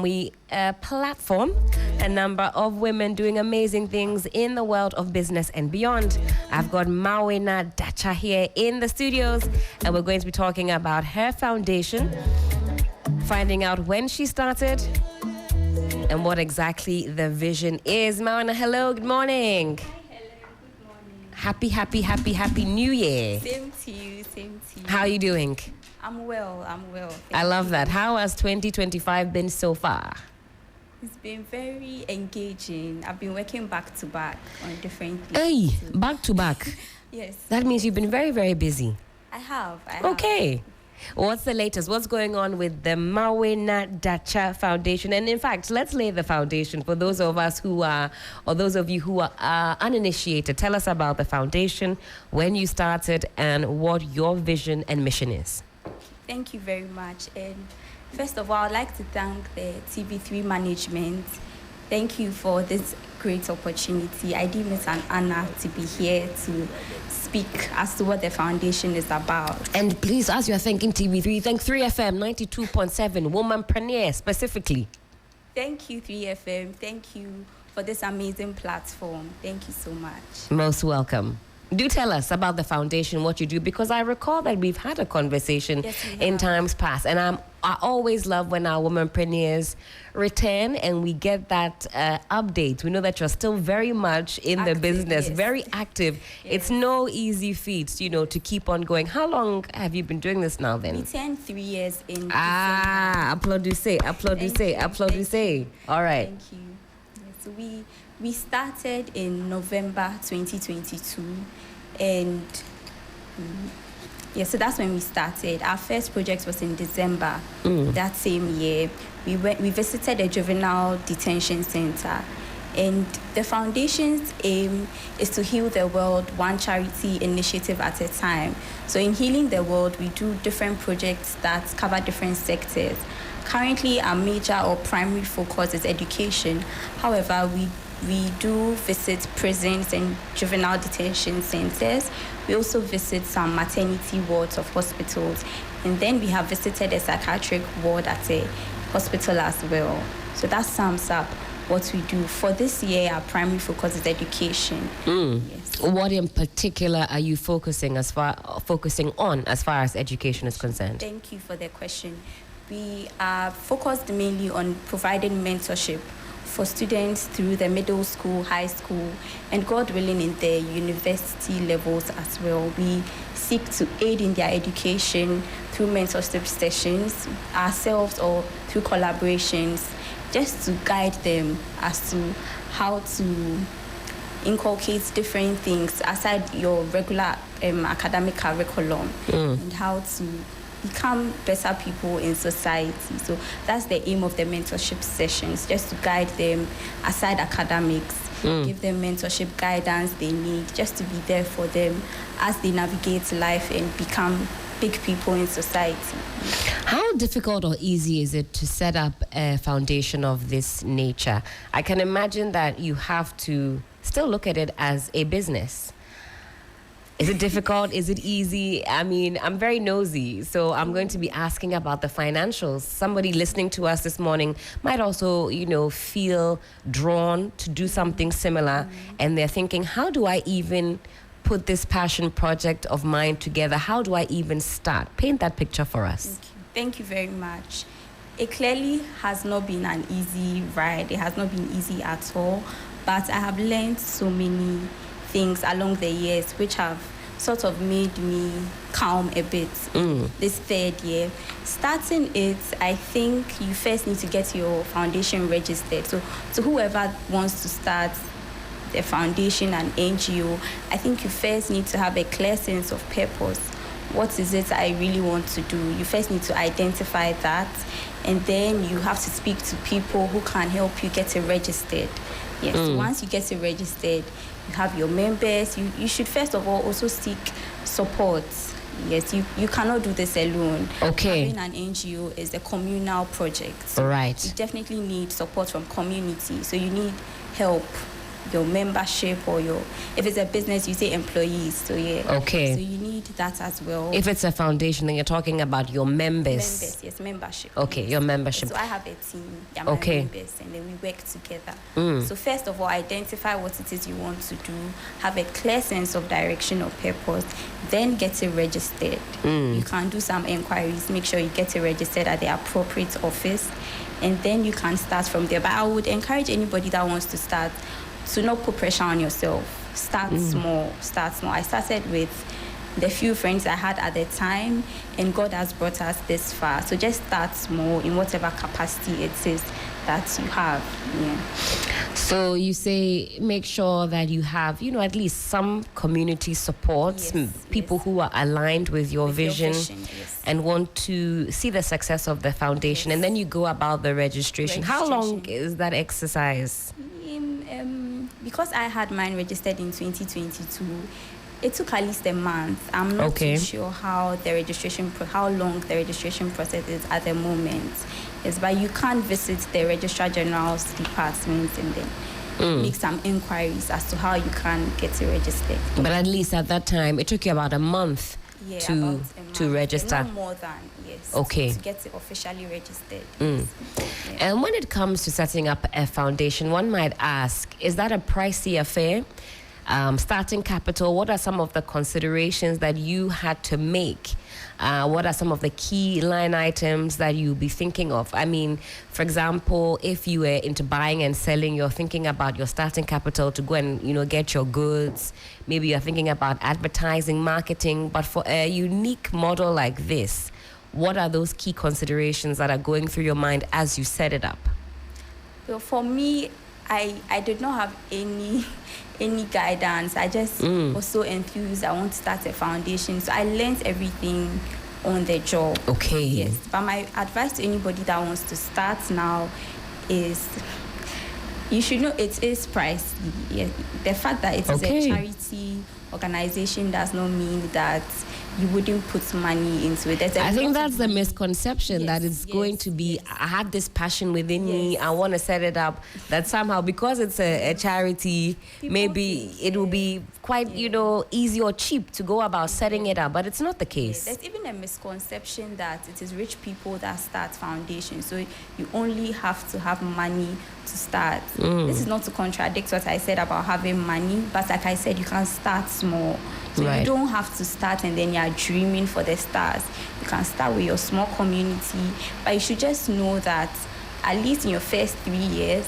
We platform a number of women doing amazing things in the world of business and beyond. I've got Mawuena Datsa here in the studios, and we're going to be talking about her foundation, finding out when she started, and what exactly the vision is. Mawuena, hello, good morning. Hi, Helen, good morning. Happy New Year. Same to you, same to you. How are you doing? I'm well. I love you. that. How has 2025 been so far? It's been very engaging. I've been working back to back on different things. Hey, back to back. Yes. That means you've been very, very busy. I have. Okay. What's the latest? What's going on with the Mawuena Datsa Foundation? And in fact, let's lay the foundation for those of us who are, or those of you who are uninitiated. Tell us about the foundation, when you started, and what your vision and mission is. Thank you very much. And first of all, I'd like to thank the TV3 management. Thank you for this great opportunity. I deem it an honor to be here to speak as to what the foundation is about. And please, as you're thanking TV3, thank 3FM 92.7, Womanpreneur specifically. Thank you, 3FM. Thank you for this amazing platform. Thank you so much. Most welcome. Do tell us about the foundation, what you do, because I recall that we've had a conversation in times past, and I always love when our womanpreneurs return and we get that update. We know that you're still very much in the business, very active. Yes. It's no easy feat, to keep on going. How long have you been doing this now then? We turned 3 years in applaudissez. All right. Thank you. So we started in November 2022, and so that's when we started. Our first project was in December that same year. We visited a juvenile detention center, and the foundation's aim is to heal the world one charity initiative at a time. So in healing the world, we do different projects that cover different sectors. Currently, our major or primary focus is education. However, we do visit prisons and juvenile detention centers. We also visit some maternity wards of hospitals. And then we have visited a psychiatric ward at a hospital as well. So that sums up what we do. For this year, our primary focus is education. Yes. What in particular are you focusing on as far as education is concerned? Thank you for the question. We are focused mainly on providing mentorship for students through the middle school, high school, and God willing in the university levels as well. We seek to aid in their education through mentorship sessions ourselves or through collaborations, just to guide them as to how to inculcate different things aside your regular academic curriculum and how to become better people in society. So that's the aim of the mentorship sessions, just to guide them aside academics, give them mentorship guidance they need, just to be there for them as they navigate life and become big people in society. How difficult or easy is it to set up a foundation of this nature? I can imagine that you have to still look at it as a business. Is it difficult? Is it easy? I mean, I'm very nosy, so I'm going to be asking about the financials. Somebody listening to us this morning might also, feel drawn to do something similar, and they're thinking, how do I even put this passion project of mine together? How do I even start? Paint that picture for us. Thank you very much. It clearly has not been an easy ride. It has not been easy at all, but I have learned so many things along the years which have sort of made me calm a bit this third year. Starting it, I think you first need to get your foundation registered. So whoever wants to start the foundation and NGO, I think you first need to have a clear sense of purpose. What is it I really want to do? You first need to identify that, and then you have to speak to people who can help you get it registered. Yes, once you get it registered, you have your members. You should first of all also seek support. Yes, you cannot do this alone. Okay. Having an NGO is a communal project. So You definitely need support from community. So you need help your membership, or if it's a business, you say employees. So yeah. Okay. So you need that as well. If it's a foundation, then you're talking about your members. Members, yes, membership. Okay, yes. your membership. So I have a team, my members, and then we work together. So first of all, identify what it is you want to do, have a clear sense of direction or purpose, then get it registered. You can do some inquiries, make sure you get it registered at the appropriate office, and then you can start from there. But I would encourage anybody that wants to start to not put pressure on yourself. Start small. I started with the few friends I had at the time, and God has brought us this far. So just start small in whatever capacity it is that you have. Yeah. So you say make sure that you have, at least some community support, people who are aligned with your vision, and want to see the success of the foundation. And then you go about the registration. How long is that exercise? Because I had mine registered in 2022, it took at least a month. I'm not too sure how long the registration process is at the moment. Yes, but you can visit the Registrar General's department and then make some inquiries as to how you can get it registered. But at least at that time, it took you about a month to register. No more than, yes. Okay. To get it officially registered. And when it comes to setting up a foundation, one might ask, is that a pricey affair? Starting capital, what are some of the considerations that you had to make? What are some of the key line items that you'll be thinking of? I mean, for example, if you were into buying and selling, you're thinking about your starting capital to go and, get your goods. Maybe you're thinking about advertising, marketing. But for a unique model like this, what are those key considerations that are going through your mind as you set it up? Well, for me, I did not have any guidance. I just was so enthused. I want to start a foundation. So I learned everything on the job. Okay. Yes. But my advice to anybody that wants to start now is you should know it is pricey. Yeah. The fact that it is a charity organization does not mean that you wouldn't put money into it. I think that's the misconception, that it's going to be, I have this passion within me, I want to set it up, that somehow because it's a charity, maybe it will be quite, easy or cheap to go about setting it up, but it's not the case. There's even a misconception that it is rich people that start foundations, so you only have to have money to start. This is not to contradict what I said about having money, but like I said, you can start small. So you don't have to start and then you're dreaming for the stars. You can start with your small community, but you should just know that at least in your first 3 years,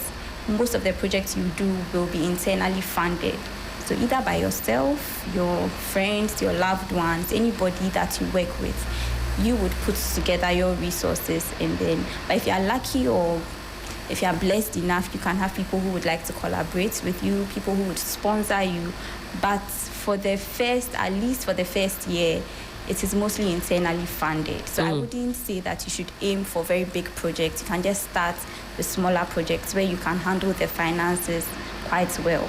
most of the projects you do will be internally funded. So either by yourself, your friends, your loved ones, anybody that you work with, you would put together your resources, and then, but if you are lucky or if you are blessed enough, you can have people who would like to collaborate with you, people who would sponsor you. But at least for the first year, it is mostly internally funded. So I wouldn't say that you should aim for very big projects. You can just start with smaller projects where you can handle the finances quite well.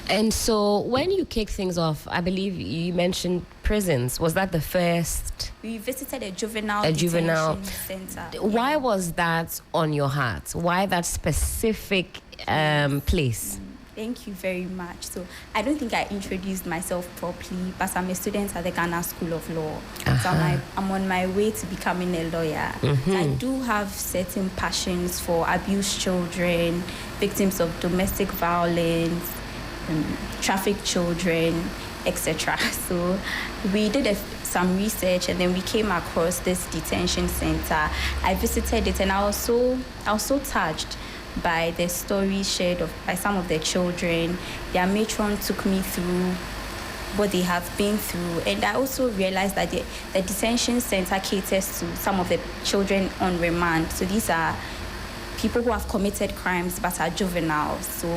And so when you kick things off, I believe you mentioned prisons. Was that the first? We visited a juvenile detention center. Why was that on your heart? Why that specific place? Thank you very much. So I don't think I introduced myself properly, but I'm a student at the Ghana School of Law. So I'm on my way to becoming a lawyer. So I do have certain passions for abused children, victims of domestic violence, trafficked children, etc. So we did some research, and then we came across this detention center. I visited it, and I was so touched by the stories shared by some of the children. Their matron took me through what they have been through, and I also realized that the detention center caters to some of the children on remand. So these are people who have committed crimes but are juveniles. So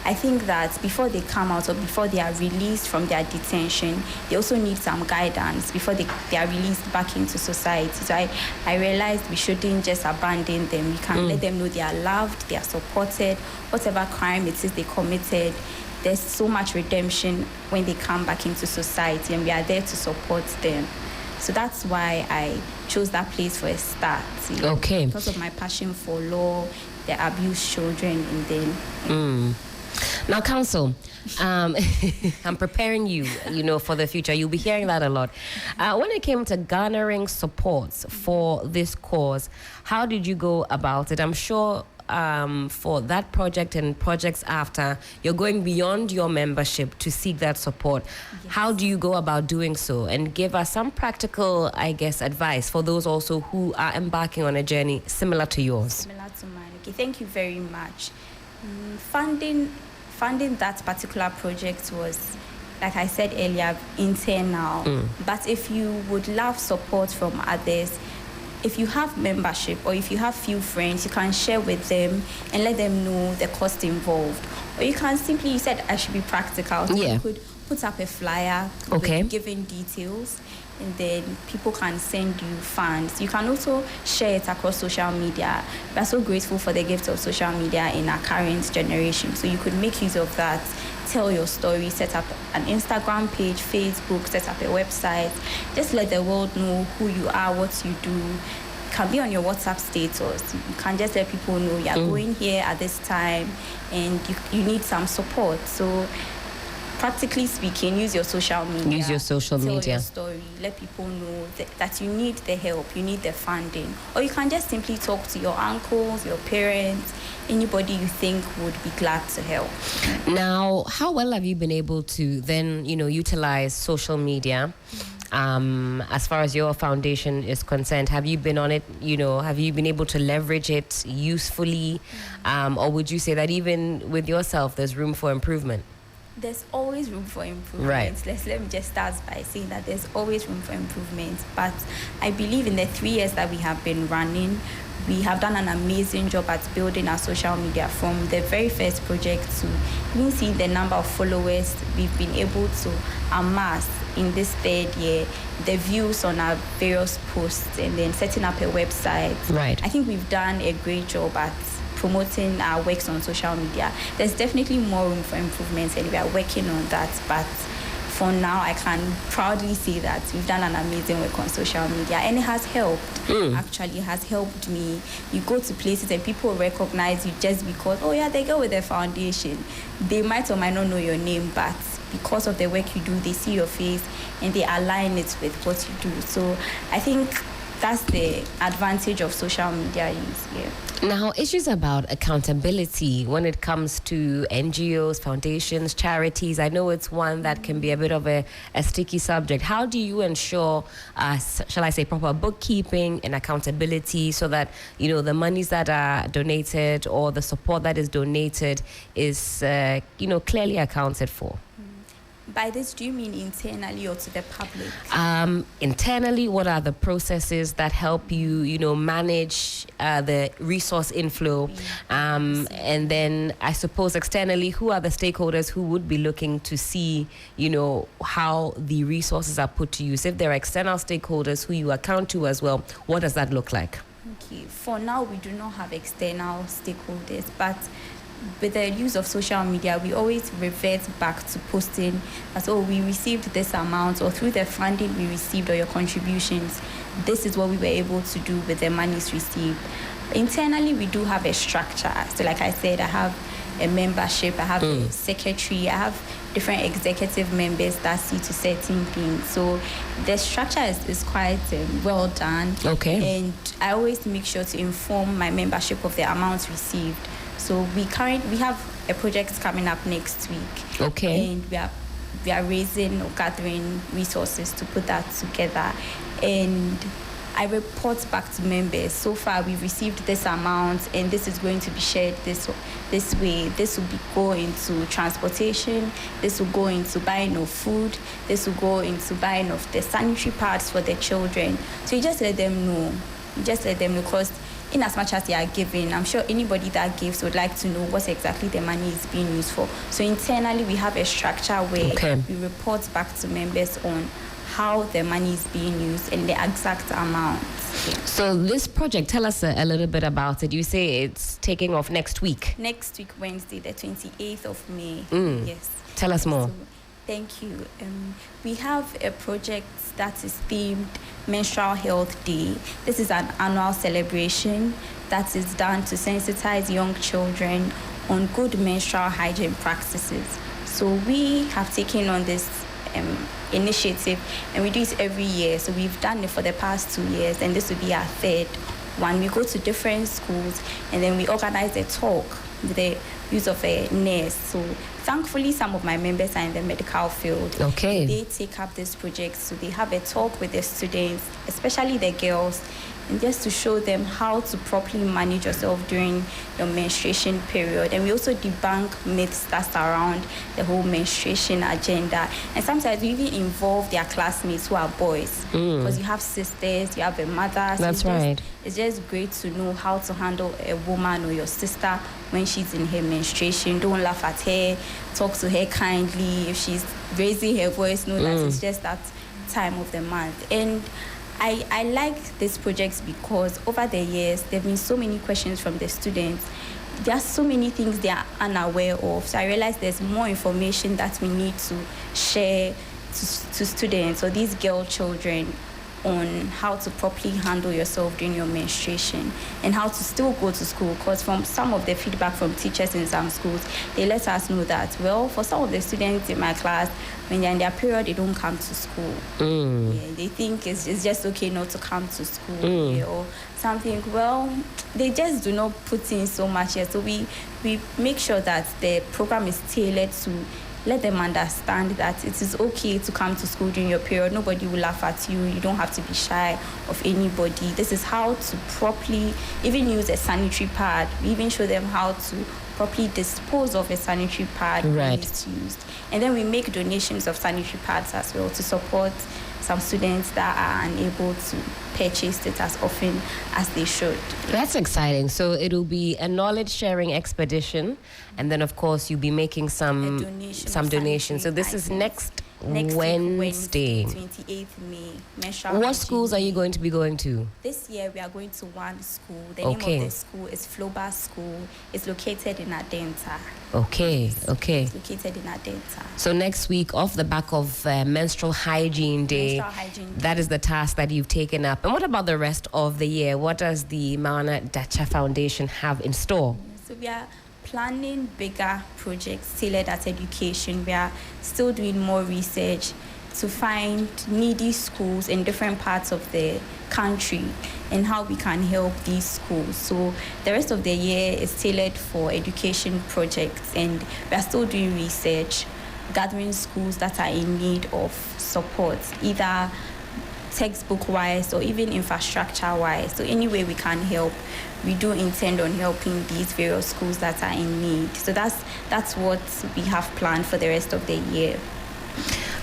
I think that before they come out or before they are released from their detention, they also need some guidance before they are released back into society. So I realized we shouldn't just abandon them. We can let them know they are loved, they are supported, whatever crime it is they committed. There's so much redemption when they come back into society, and we are there to support them. So that's why I chose that place for a start. Okay. Because of my passion for law, the abused children, and then. Now, Council, I'm preparing you, for the future. You'll be hearing that a lot. When it came to garnering support for this cause, how did you go about it? I'm sure for that project and projects after, you're going beyond your membership to seek that support. Yes. How do you go about doing so? And give us some practical, advice for those also who are embarking on a journey similar to yours. Similar to mine. Okay, thank you very much. Funding that particular project was, like I said earlier, internal. But if you would love support from others, if you have membership or if you have few friends, you can share with them and let them know the cost involved. Or you can simply, you said I should be practical. So you could put up a flyer with giving details, and then people can send you funds. You can also share it across social media. We are so grateful for the gift of social media in our current generation. So you could make use of that, tell your story, set up an Instagram page, Facebook, set up a website. Just let the world know who you are, what you do. It can be on your WhatsApp status. You can just let people know you're going here at this time and you need some support. So practically speaking, use your social media. Tell your story. Let people know that you need the help, you need the funding. Or you can just simply talk to your uncles, your parents, anybody you think would be glad to help. Now, how well have you been able to then, utilize social media? As far as your foundation is concerned, have you been on it, have you been able to leverage it usefully? Or would you say that even with yourself, there's room for improvement? There's always room for improvement. Right. Let me just start by saying that there's always room for improvement. But I believe in the 3 years that we have been running, we have done an amazing job at building our social media, from the very first project to even seeing the number of followers we've been able to amass in this 3rd year, the views on our various posts, and then setting up a website. Right. I think we've done a great job at promoting our works on social media. There's definitely more room for improvement, and we are working on that. But for now, I can proudly say that we've done an amazing work on social media, and it has helped. Actually, it has helped me. You go to places and people recognize you just because, they go with the foundation. They might or might not know your name, but because of the work you do, they see your face and they align it with what you do. So I think that's the advantage of social media use here. Now, issues about accountability when it comes to NGOs, foundations, charities, I know it's one that can be a bit of a sticky subject. How do you ensure, shall I say, proper bookkeeping and accountability so that, the monies that are donated or the support that is donated is, clearly accounted for? By this, do you mean internally or to the public? Internally, what are the processes that help you, manage the resource inflow? And then I suppose externally, who are the stakeholders who would be looking to see, how the resources are put to use? If there are external stakeholders who you account to as well, what does that look like? Okay, for now, we do not have external stakeholders, but with the use of social media, we always revert back to posting as, we received this amount, or through the funding we received or your contributions, this is what we were able to do with the monies received. Internally, we do have a structure. So like I said, I have a membership, I have a secretary, I have different executive members that see to certain things. So the structure is quite well done. Okay. And I always make sure to inform my membership of the amounts received. So we have a project coming up next week. Okay. And we are raising or gathering resources to put that together. And I report back to members. So far, we've received this amount, and this is going to be shared this way. This will go into transportation. This will go into buying of food. This will go into buying of the sanitary pads for the children. So you just let them know. Because in as much as they are giving, I'm sure anybody that gives would like to know what exactly the money is being used for. So internally, we have a structure where we report back to members on how the money is being used and the exact amount. So this project, tell us a little bit about it. You say it's taking off next week. Next week, Wednesday, the 28th of May. Yes. Tell us more. So, thank you. We have a project that is themed Menstrual Health Day. This is an annual celebration that is done to sensitize young children on good menstrual hygiene practices. So we have taken on this initiative, and we do it every year. So we've done it for the past 2 years, and this will be our third one. We go to different schools, and then we organize a talk with the use of a nurse. So thankfully, some of my members are in the medical field. Okay. They take up this project, so they have a talk with the students, especially the girls, and just to show them how to properly manage yourself during your menstruation period. And we also debunk myths that surround the whole menstruation agenda. And sometimes we even involve their classmates who are boys, because you have sisters, you have a mother. So That's right. It's just great to know how to handle a woman or your sister when she's in her menstruation. Don't laugh at her, talk to her kindly. If she's raising her voice, know that it's just that time of the month. And I like this project because over the years, there have been so many questions from the students. There are so many things they are unaware of. So I realized there's more information that we need to share to students or these girl children on how to properly handle yourself during your menstruation and how to still go to school. Because from some of the feedback from teachers in some schools, they let us know that, well, for some of the students in my class, when they're in their period, they don't come to school. Yeah, they think it's just okay not to come to school, yeah, or something. Well, they just do not put in so much here. So we make sure that the program is tailored to let them understand that it is okay to come to school during your period. Nobody will laugh at you. You don't have to be shy of anybody. This is how to properly even use a sanitary pad. We even show them how to properly dispose of a sanitary pad when it's used. And then we make donations of sanitary pads as well to support some students that are unable to purchase it as often as they should. That's exciting. So it'll be a knowledge sharing expedition, and then of course you'll be making some donations. So this is next Wednesday, 28th May. What schools are you going to be going to? This year we are going to one school. The name of the school is Floba School. It's located in Adenta. Okay. It's located in Adenta. So next week, off the back of Menstrual Hygiene Day, that is the task that you've taken up. And what about the rest of the year? What does the Mawuena Datsa Foundation have in store? So we are planning bigger projects tailored at education. We are still doing more research to find needy schools in different parts of the country and how we can help these schools. So the rest of the year is tailored for education projects, and we are still doing research, gathering schools that are in need of support, either textbook-wise or even infrastructure-wise. So any way we can help, we do intend on helping these various schools that are in need. So that's what we have planned for the rest of the year.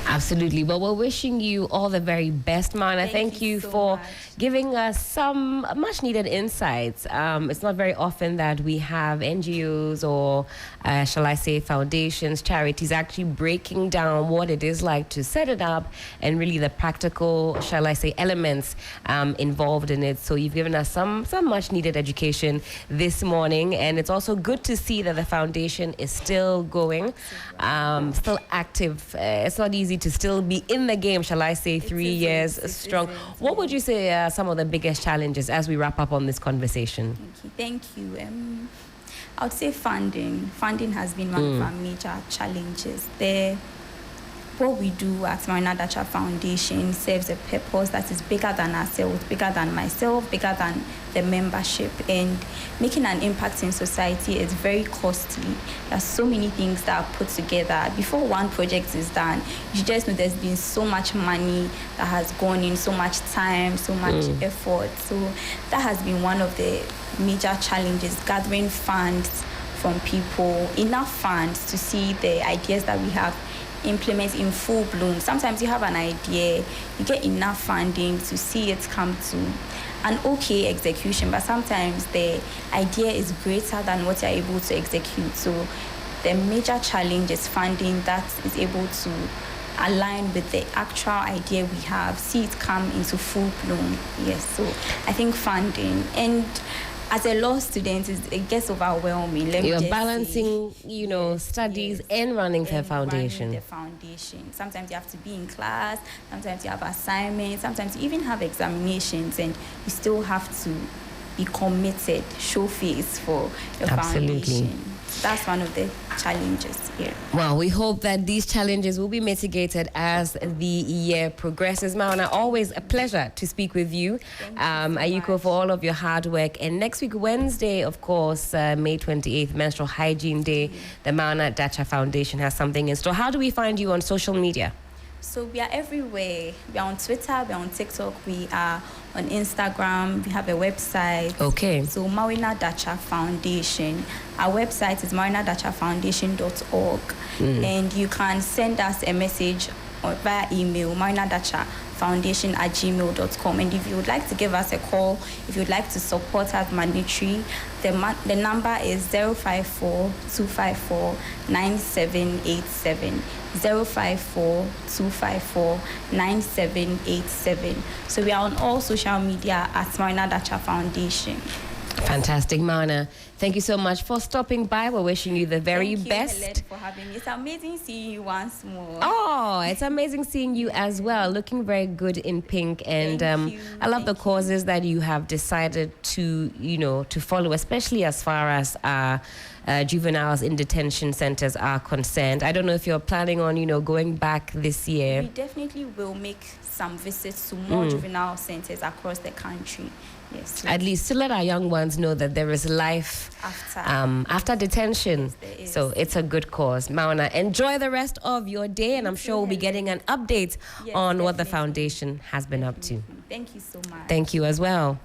Absolutely. Well, we're wishing you all the very best, Mawuena. Thank you so for much. giving us some much needed insights. It's not very often that we have NGOs or, shall I say, foundations, charities actually breaking down what it is like to set it up and really the practical, shall I say, elements involved in it. So you've given us some much needed education this morning. And it's also good to see that the foundation is still going, still active. It's not easy to still be in the game, shall I say, 3 years strong. What would you say are some of the biggest challenges as we wrap up on this conversation? Thank you. I would say funding. Funding has been one of our major challenges. What we do at Mawuena Datsa Foundation serves a purpose that is bigger than ourselves, bigger than myself, bigger than the membership. And making an impact in society is very costly. There's so many things that are put together. Before one project is done, you just know there's been so much money that has gone in, so much time, so much effort. So that has been one of the major challenges, gathering funds from people, enough funds to see the ideas that we have implement in full bloom. Sometimes you have an idea, you get enough funding to see it come to an okay execution, but sometimes the idea is greater than what you're able to execute. So the major challenge is funding that is able to align with the actual idea we have, see it come into full bloom. Yes, so I think funding. And as a law student, it gets overwhelming. You're balancing, studies and running the foundation. Sometimes you have to be in class. Sometimes you have assignments. Sometimes you even have examinations, and you still have to be committed, show face for your foundation. That's one of the challenges here. Well, we hope that these challenges will be mitigated as the year progresses. Mawuena, always a pleasure to speak with you. Ayuko, for all of your hard work. And next week, Wednesday, of course, May 28th, Menstrual Hygiene Day, the Mawuena Datsa Foundation has something in store. How do we find you on social media? So we are everywhere. We are on Twitter, we are on TikTok, we are on Instagram, we have a website. Okay. So Mawuena Datsa Foundation. Our website is mawuenadachafoundation.org. And you can send us a message via email, mawuenadachafoundation@gmail.com. And if you would like to give us a call, if you would like to support us monetary, the number is 054-254-9787. 054-254-9787. So we are on all social media at Mawuena Datsa Foundation. Fantastic, Mawuena. Thank you so much for stopping by. We're wishing you the very best. Thank you, Helen, for having me. It's amazing seeing you once more. Oh, it's amazing seeing you as well. Looking very good in pink. And I love the causes that you have decided to, to follow, especially as far as juveniles in detention centers are concerned. I don't know if you're planning on, going back this year. We definitely will make some visits to more juvenile centers across the country. Yes. At least to let our young ones know that there is life after detention. Yes, so it's a good cause. Mawuena, enjoy the rest of your day, and I'm sure we'll be getting an update on what the foundation has been up to. Thank you so much. Thank you as well.